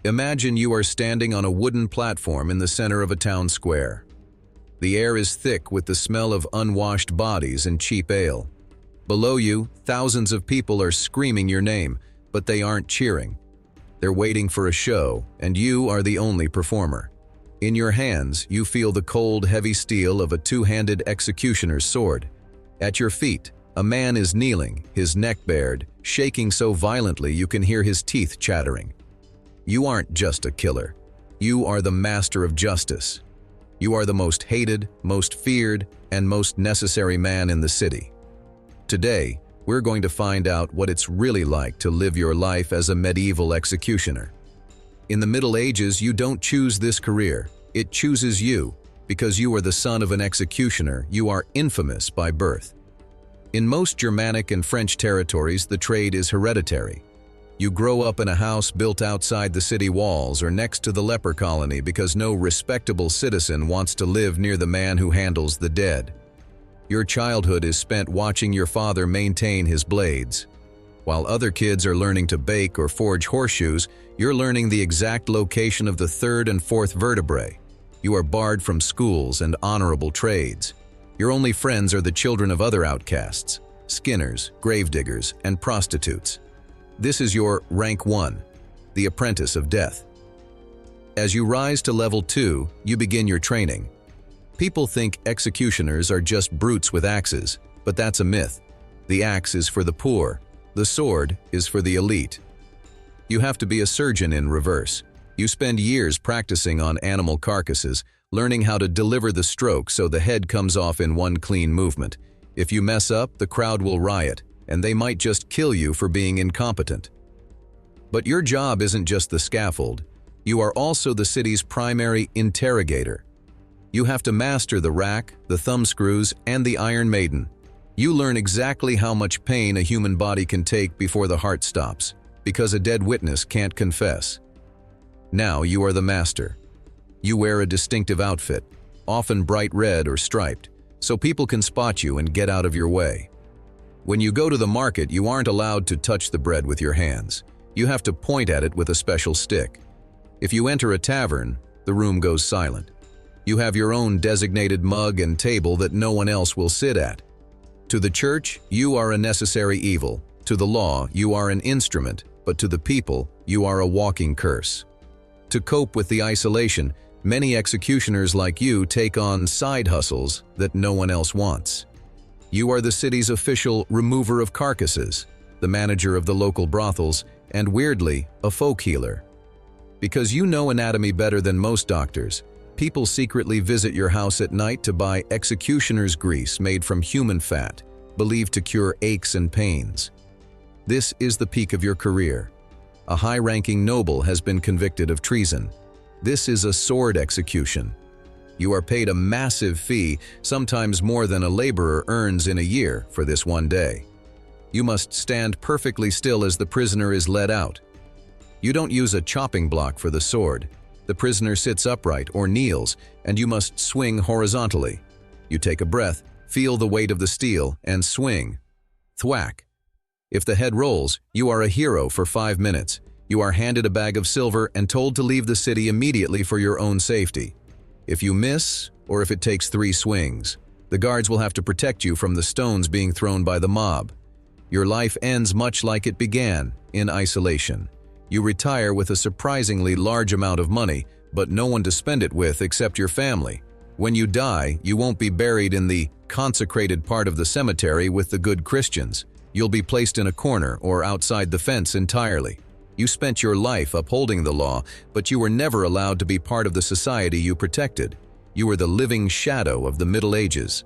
Imagine you are standing on a wooden platform in the center of a town square. The air is thick with the smell of unwashed bodies and cheap ale. Below you, thousands of people are screaming your name, but they aren't cheering. They're waiting for a show, and you are the only performer. In your hands, you feel the cold, heavy steel of a two-handed executioner's sword. At your feet, a man is kneeling, his neck bared, shaking so violently you can hear his teeth chattering. You aren't just a killer. You are the master of justice. You are the most hated, most feared, and most necessary man in the city. Today, we're going to find out what it's really like to live your life as a medieval executioner. In the Middle Ages, you don't choose this career. It chooses you. Because you are the son of an executioner, you are infamous by birth. In most Germanic and French territories, the trade is hereditary. You grow up in a house built outside the city walls or next to the leper colony because no respectable citizen wants to live near the man who handles the dead. Your childhood is spent watching your father maintain his blades. While other kids are learning to bake or forge horseshoes, you're learning the exact location of the third and fourth vertebrae. You are barred from schools and honorable trades. Your only friends are the children of other outcasts, skinners, gravediggers, and prostitutes. This is your rank 1, the apprentice of death. As you rise to level 2, you begin your training. People think executioners are just brutes with axes, but that's a myth. The axe is for the poor. The sword is for the elite. You have to be a surgeon in reverse. You spend years practicing on animal carcasses, learning how to deliver the stroke so the head comes off in one clean movement. If you mess up, the crowd will riot, and they might just kill you for being incompetent. But your job isn't just the scaffold. You are also the city's primary interrogator. You have to master the rack, the thumbscrews, and the Iron Maiden. You learn exactly how much pain a human body can take before the heart stops, because a dead witness can't confess. Now you are the master. You wear a distinctive outfit, often bright red or striped, so people can spot you and get out of your way. When you go to the market, you aren't allowed to touch the bread with your hands. You have to point at it with a special stick. If you enter a tavern, the room goes silent. You have your own designated mug and table that no one else will sit at. To the church, you are a necessary evil. To the law, you are an instrument, but to the people, you are a walking curse. To cope with the isolation, many executioners like you take on side hustles that no one else wants. You are the city's official remover of carcasses, the manager of the local brothels, and weirdly, a folk healer. Because you know anatomy better than most doctors, people secretly visit your house at night to buy executioner's grease made from human fat, believed to cure aches and pains. This is the peak of your career. A high-ranking noble has been convicted of treason. This is a sword execution. You are paid a massive fee, sometimes more than a laborer earns in a year, for this one day. You must stand perfectly still as the prisoner is led out. You don't use a chopping block for the sword. The prisoner sits upright or kneels, and you must swing horizontally. You take a breath, feel the weight of the steel, and swing. Thwack. If the head rolls, you are a hero for 5 minutes. You are handed a bag of silver and told to leave the city immediately for your own safety. If you miss, or if it takes 3 swings, the guards will have to protect you from the stones being thrown by the mob. Your life ends much like it began, in isolation. You retire with a surprisingly large amount of money, but no one to spend it with except your family. When you die, you won't be buried in the consecrated part of the cemetery with the good Christians. You'll be placed in a corner or outside the fence entirely. You spent your life upholding the law, but you were never allowed to be part of the society you protected. You were the living shadow of the Middle Ages.